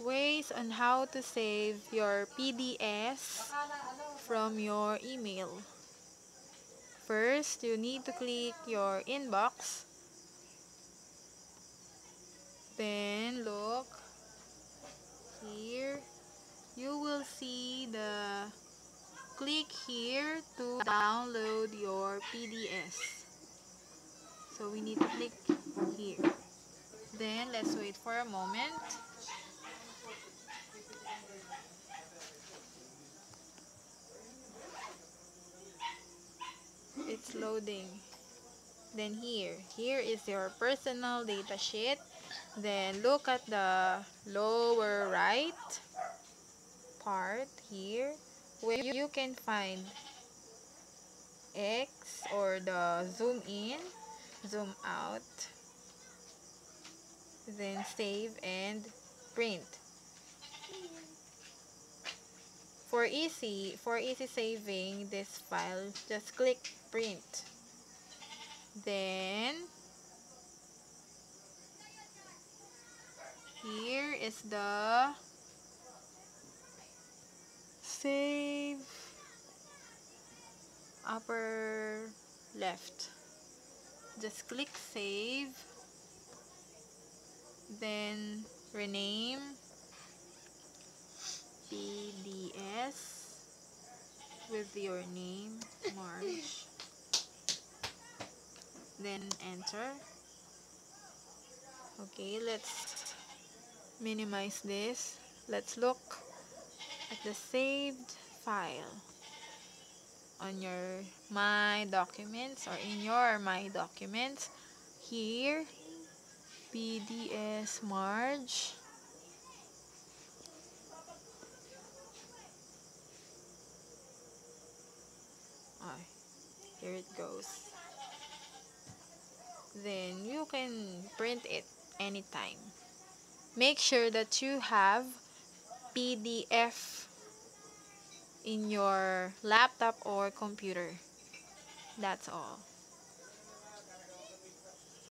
Ways on how to save your PDFs from your email. First, you need to click your inbox. Then look here. You will see the click here to download your PDFs. So we need to click here. Then let's wait for a moment. It's loading. Then here is your personal data sheet. Then look at the lower right part here where you can find X or the zoom in, zoom out, then save and print. For easy saving this file, just click print. Then here is the save upper left. Just click save, then rename PDS with your name, Marge. Then enter. Okay, let's minimize this. Let's look at the saved file on your My Documents or in your My Documents. Here, PDS Marge. Oh, here it goes. Then you can print it anytime. Make sure that you have PDF in your laptop or computer. That's all.